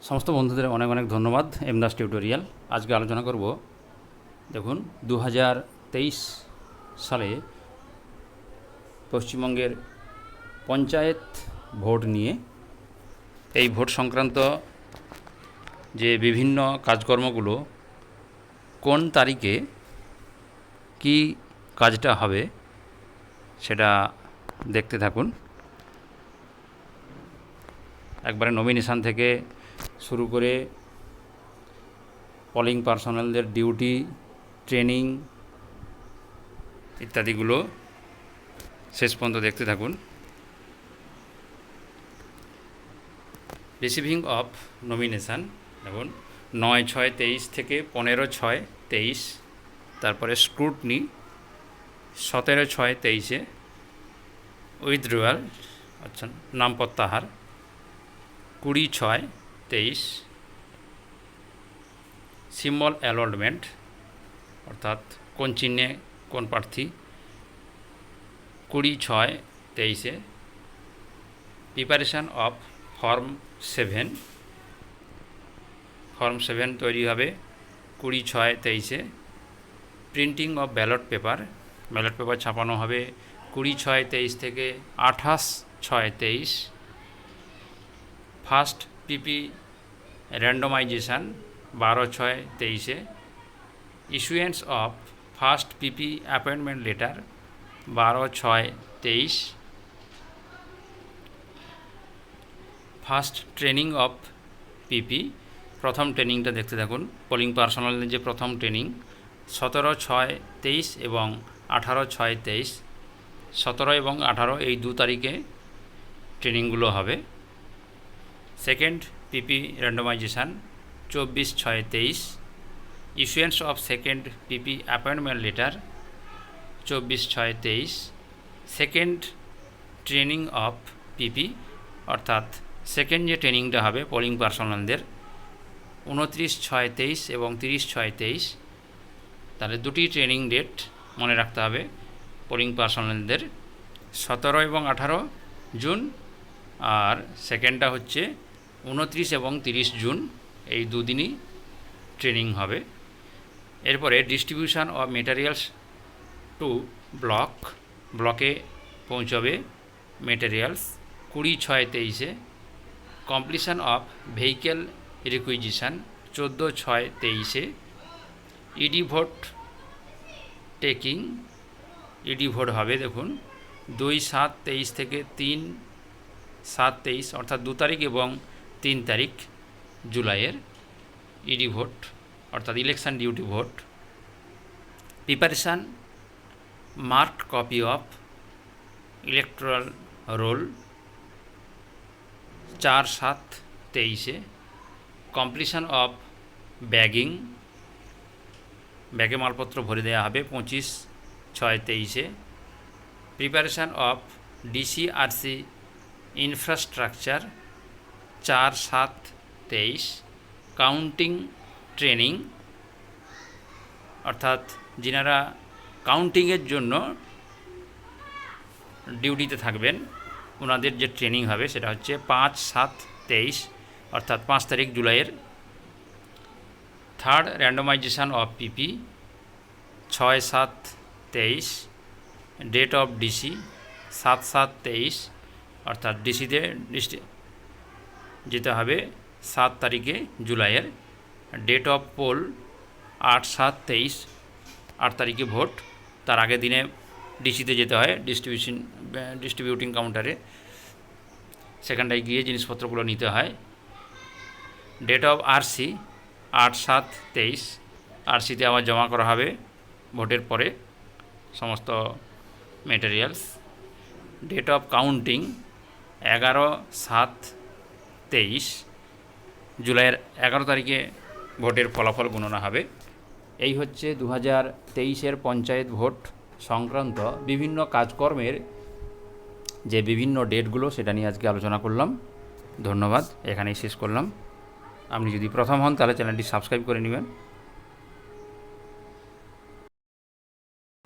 সমস্ত বন্ধুদের অনেক অনেক ধন্যবাদ। এমদাস টিউটোরিয়াল আজকে আলোচনা করব। দেখুন 2023 সালে পশ্চিমবঙ্গের পঞ্চায়েত ভোট নিয়ে এই ভোট সংক্রান্ত যে বিভিন্ন কাজকর্মগুলো কোন তারিখে কি কাজটা হবে সেটা দেখতে থাকুন। একবারে নমিনেশন থেকে শুরু করে পোলিং পার্সোনালদের ডিউটি, ট্রেনিং ইত্যাদিগুলো শেষ পর্যন্ত দেখতে থাকুন। রিসিভিং অফ নমিনেশান দেখুন 9/6/23 থেকে 15/6/23, তারপরে স্ক্রুটনি 17/6/23, উইথড্রয়াল আচ্ছা নাম প্রত্যাহার 20/6/23, সিম্বল অ্যালটমেন্ট অর্থাৎ কোন চিহ্নে কোন প্রার্থী 20/6/23, প্রিপারেশান অফ ফর্ম 7 তৈরি হবে 20/6/23, প্রিন্টিং অফ ব্যালট পেপার ছাপানো হবে 20/6/23 থেকে 28/6/23, first PP randomisation 12/6/23, issuance of first PP appointment letter 12/6/23, first training of PP প্রথম ট্রেনিংটা দেখতে থাকুন। পোলিং পার্সোনালদের যে প্রথম ট্রেনিং 17/6/23 এবং 18/6/23, 17 এবং 18 এই 2 তারিখে ট্রেনিংগুলো হবে। Second PP randomisation 24/6/23, issuance of second PP appointment letter 24/6/23, second training of PP অর্থাৎ সেকেন্ড যে ট্রেনিংটা হবে পোলিং পার্সোনালদের 29/6/23 এবং 30/6/23, তাহলে দুটি ট্রেনিং ডেট মনে রাখতে হবে পোলিং পার্সোনালদের, 17 এবং 18 জুন, আর সেকেন্ডটা হচ্ছে 29 এবং 30 জুন, এই দুদিনই ট্রেনিং হবে। এরপরে ডিস্ট্রিবিউশন অফ মেটেরিয়ালস টু ব্লকে পৌঁছবে materials 20/6/23, completion of vehicle requisition 14/6/23, ED vote taking ED vote হবে দেখুন 2/7/23 থেকে 3/7/23 অর্থাৎ 2 তারিখ এবং 3 তারিখ জুলাইয়ের ইডি ভোট অর্থাৎ election duty vote. Preparation marked copy of electoral role 4/7/23, completion of ব্যাগে মালপত্র ভরে দেওয়া হবে 25/6/23, preparation of DCRC infrastructure 4/7/23, counting training অর্থাৎ যিনারা কাউন্টিংয়ের জন্য ডিউটিতে থাকবেন ওনাদের যে ট্রেনিং হবে সেটা হচ্ছে 5/7/23 অর্থাৎ 5 তারিখ জুলাইয়ের। Third randomisation of PP 6/7/23, date of DC 7/7/23 অর্থাৎ ডিসিতে যেতে হবে 7 তারিখে জুলাইয়ের। ডেট অফ পোল 8/7/23, 8 তারিখে ভোট, তার আগের দিনে ডিসিতে যেতে হয় ডিস্ট্রিবিউটিং কাউন্টারে, সেখানটায় গিয়ে জিনিসপত্রগুলো নিতে হয়। ডেট অফ আরসি 8/7/23, আরসিতে আবার জমা করা হবে ভোটের পরে সমস্ত মেটেরিয়ালস। ডেট অফ কাউন্টিং 11/7/23, জুলাইয়ের 11 তারিখে ভোটের ফলাফল গণনা হবে। এই হচ্ছে 2023-এর পঞ্চায়েত ভোট সংক্রান্ত বিভিন্ন কাজকর্মের যে বিভিন্ন ডেটগুলো সেটা নিয়ে আজকে আলোচনা করলাম। ধন্যবাদ, এখানেই শেষ করলাম। আপনি যদি প্রথম হন তাহলে চ্যানেলটি সাবস্ক্রাইব করে নেবেন।